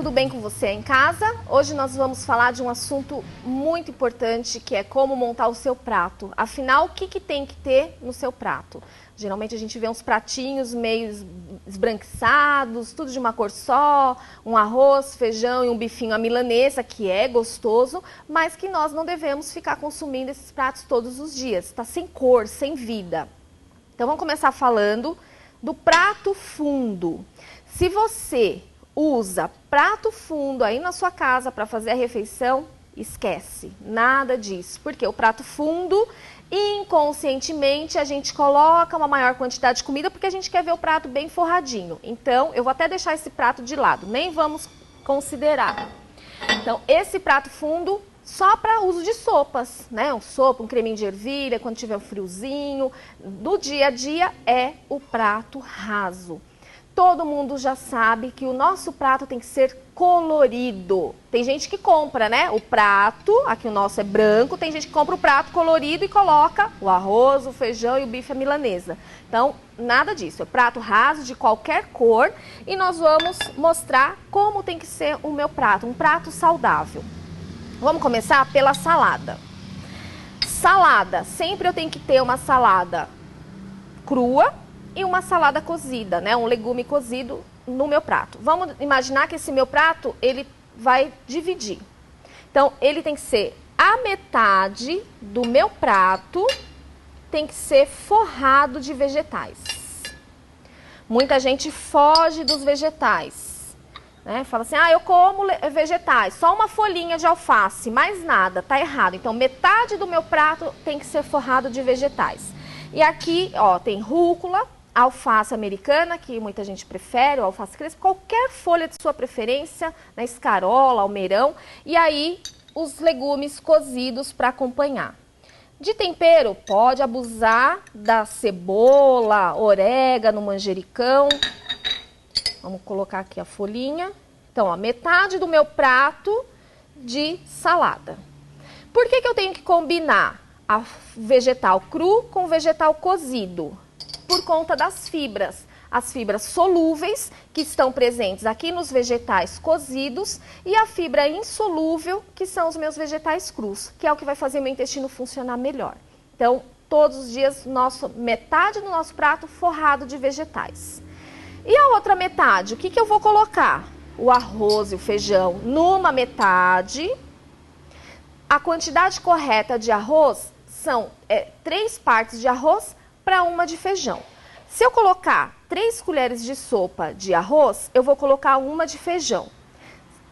tudo bem com você aí em casa? Hoje nós vamos falar de um assunto muito importante, que é como montar o seu prato. Afinal, o que tem que ter no seu prato? Geralmente a gente vê uns pratinhos meio esbranquiçados, tudo de uma cor só, um arroz, feijão e um bifinho à milanesa, que é gostoso, mas que nós não devemos ficar consumindo esses pratos todos os dias. Está sem cor, sem vida. Então vamos começar falando do prato fundo. Se você usa prato fundo aí na sua casa para fazer a refeição, esquece, nada disso. Porque o prato fundo, inconscientemente, a gente coloca uma maior quantidade de comida porque a gente quer ver o prato bem forradinho. Então, eu vou até deixar esse prato de lado, nem vamos considerar. Então, esse prato fundo só para uso de sopas, né? Sopa, um creminho de ervilha, quando tiver um friozinho. Do dia a dia é o prato raso. Todo mundo já sabe que o nosso prato tem que ser colorido. Tem gente que compra, né? O prato, aqui o nosso é branco, tem gente que compra o prato colorido e coloca o arroz, o feijão e o bife à milanesa. Então, nada disso. É prato raso de qualquer cor e nós vamos mostrar como tem que ser o meu prato, um prato saudável. Vamos começar pela salada. Salada, sempre eu tenho que ter uma salada crua e uma salada cozida, né? Um legume cozido no meu prato. Vamos imaginar que esse meu prato, ele vai dividir. Então, ele tem que ser a metade do meu prato, tem que ser forrado de vegetais. Muita gente foge dos vegetais, né? Fala assim, eu como vegetais, só uma folhinha de alface, mais nada, tá errado. Então, metade do meu prato tem que ser forrado de vegetais. E aqui, ó, tem rúcula, alface americana, que muita gente prefere, ou alface crespa, qualquer folha de sua preferência, né, escarola, almeirão, e aí os legumes cozidos para acompanhar. De tempero, pode abusar da cebola, orégano, manjericão. Vamos colocar aqui a folhinha. Então, ó, metade do meu prato de salada. Por que eu tenho que combinar a vegetal cru com vegetal cozido? Por conta das fibras. As fibras solúveis que estão presentes aqui nos vegetais cozidos e a fibra insolúvel, que são os meus vegetais crus, que é o que vai fazer meu intestino funcionar melhor. Então, todos os dias, metade do nosso prato forrado de vegetais. E a outra metade, o que eu vou colocar? O arroz e o feijão numa metade. A quantidade correta de arroz são 3 partes de arroz para uma de feijão. Se eu colocar 3 colheres de sopa de arroz, eu vou colocar uma de feijão.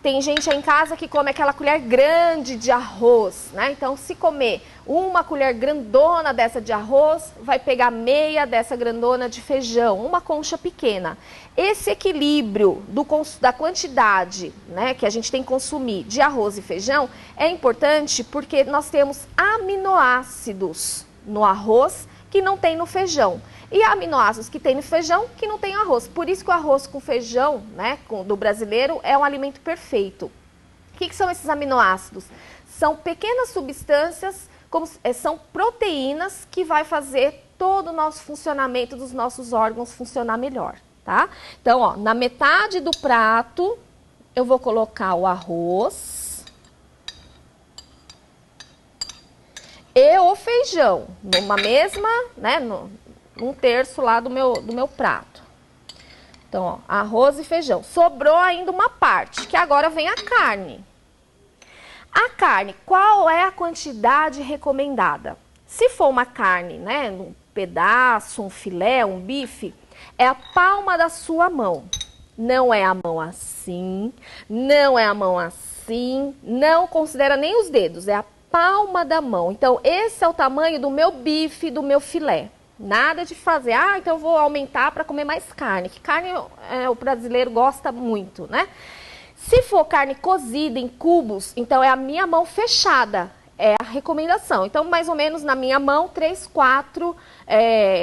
Tem gente aí em casa que come aquela colher grande de arroz, né? Então, se comer uma colher grandona dessa de arroz, vai pegar meia dessa grandona de feijão, uma concha pequena. Esse equilíbrio da quantidade, né, que a gente tem que consumir de arroz e feijão é importante porque nós temos aminoácidos no arroz que não tem no feijão. E aminoácidos que tem no feijão que não tem no arroz. Por isso que o arroz com feijão, né, do brasileiro, é um alimento perfeito. O que são esses aminoácidos? São pequenas substâncias, são proteínas que vai fazer todo o nosso funcionamento dos nossos órgãos funcionar melhor, tá? Então, ó, na metade do prato, eu vou colocar o arroz e o feijão, numa mesma, né, um terço lá do meu prato. Então, ó, arroz e feijão. Sobrou ainda uma parte, que agora vem a carne. A carne, qual é a quantidade recomendada? Se for uma carne, né, um pedaço, um filé, um bife, é a palma da sua mão. Não é a mão assim, não é a mão assim, não considera nem os dedos, é a palma da mão. Então, esse é o tamanho do meu bife, do meu filé. Nada de fazer, então eu vou aumentar para comer mais carne. Que carne o brasileiro gosta muito, né? Se for carne cozida em cubos, então é a minha mão fechada. É a recomendação. Então, mais ou menos na minha mão, 3, 4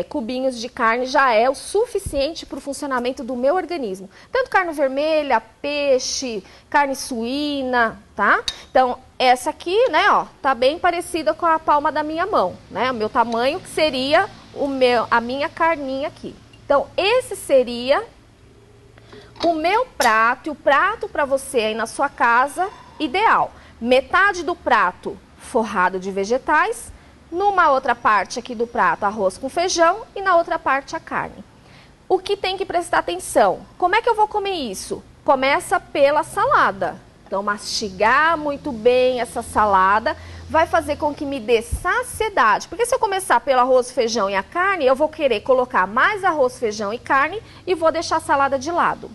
cubinhos de carne já é o suficiente para o funcionamento do meu organismo. Tanto carne vermelha, peixe, carne suína, tá? Então, essa aqui, né, ó, tá bem parecida com a palma da minha mão, né? O meu tamanho que seria a minha carninha aqui. Então, esse seria o meu prato e o prato para você aí na sua casa, ideal. Metade do prato forrado de vegetais, numa outra parte aqui do prato arroz com feijão e na outra parte a carne. O que tem que prestar atenção? Como é que eu vou comer isso? Começa pela salada. Então, mastigar muito bem essa salada vai fazer com que me dê saciedade. Porque se eu começar pelo arroz, feijão e a carne, eu vou querer colocar mais arroz, feijão e carne e vou deixar a salada de lado.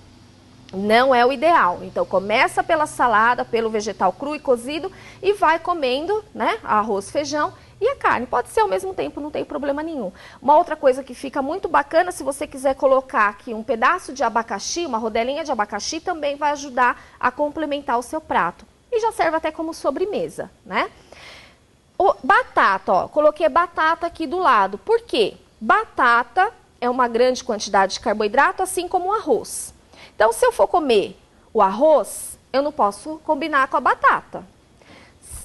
Não é o ideal. Então, começa pela salada, pelo vegetal cru e cozido e vai comendo, né, arroz, feijão e a carne. Pode ser ao mesmo tempo, não tem problema nenhum. Uma outra coisa que fica muito bacana, se você quiser colocar aqui um pedaço de abacaxi, uma rodelinha de abacaxi, também vai ajudar a complementar o seu prato. E já serve até como sobremesa, né? Batata, ó, coloquei batata aqui do lado. Por quê? Batata é uma grande quantidade de carboidrato, assim como o arroz. Então, se eu for comer o arroz, eu não posso combinar com a batata.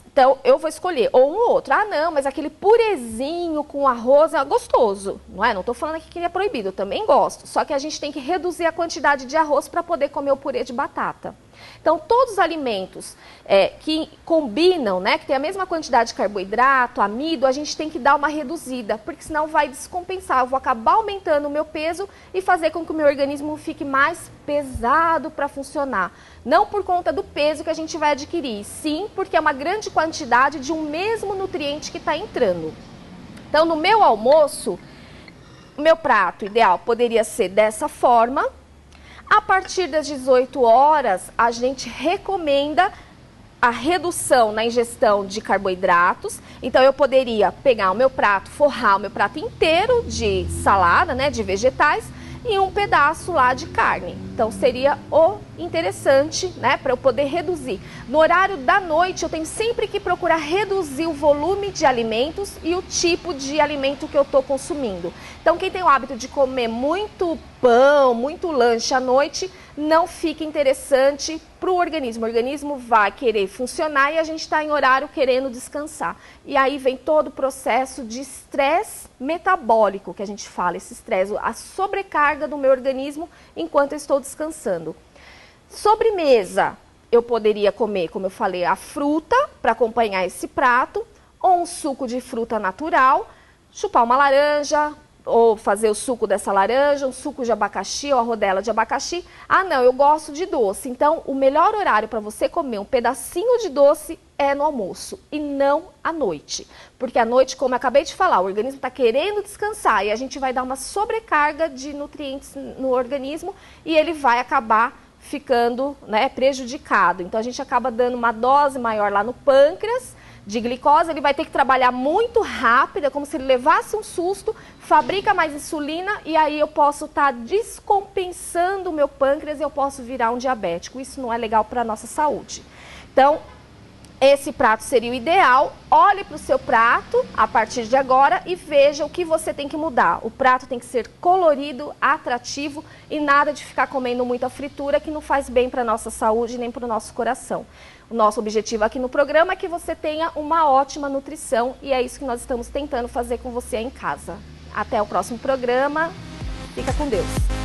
Então, eu vou escolher ou um ou outro. Ah, não, mas aquele purezinho com arroz é gostoso, não é? Não estou falando aqui que é proibido, eu também gosto. Só que a gente tem que reduzir a quantidade de arroz para poder comer o purê de batata. Então, todos os alimentos que combinam, né, que tem a mesma quantidade de carboidrato, amido, a gente tem que dar uma reduzida, porque senão vai descompensar. Eu vou acabar aumentando o meu peso e fazer com que o meu organismo fique mais pesado para funcionar. Não por conta do peso que a gente vai adquirir, sim porque é uma grande quantidade de um mesmo nutriente que está entrando. Então, no meu almoço, o meu prato ideal poderia ser dessa forma. A partir das 18 horas, a gente recomenda a redução na ingestão de carboidratos. Então, eu poderia pegar o meu prato, forrar o meu prato inteiro de salada, né, de vegetais, e um pedaço lá de carne. Então, seria o interessante, né, para eu poder reduzir. No horário da noite, eu tenho sempre que procurar reduzir o volume de alimentos e o tipo de alimento que eu estou consumindo. Então, quem tem o hábito de comer muito pão, muito lanche à noite, não fica interessante para o organismo. O organismo vai querer funcionar e a gente está em horário querendo descansar. E aí vem todo o processo de estresse metabólico que a gente fala, esse estresse, a sobrecarga do meu organismo enquanto eu estou descansando. Sobremesa, eu poderia comer, como eu falei, a fruta para acompanhar esse prato, ou um suco de fruta natural, chupar uma laranja, ou fazer o suco dessa laranja, um suco de abacaxi ou a rodela de abacaxi. Ah, não, eu gosto de doce. Então, o melhor horário para você comer um pedacinho de doce é no almoço e não à noite. Porque à noite, como eu acabei de falar, o organismo está querendo descansar e a gente vai dar uma sobrecarga de nutrientes no organismo e ele vai acabar ficando, né, prejudicado. Então, a gente acaba dando uma dose maior lá no pâncreas de glicose, ele vai ter que trabalhar muito rápido, é como se ele levasse um susto, fabrica mais insulina e aí eu posso estar descompensando o meu pâncreas e eu posso virar um diabético. Isso não é legal para a nossa saúde. Então, esse prato seria o ideal. Olhe para o seu prato a partir de agora e veja o que você tem que mudar. O prato tem que ser colorido, atrativo e nada de ficar comendo muita fritura que não faz bem para a nossa saúde nem para o nosso coração. O nosso objetivo aqui no programa é que você tenha uma ótima nutrição e é isso que nós estamos tentando fazer com você em casa. Até o próximo programa. Fica com Deus.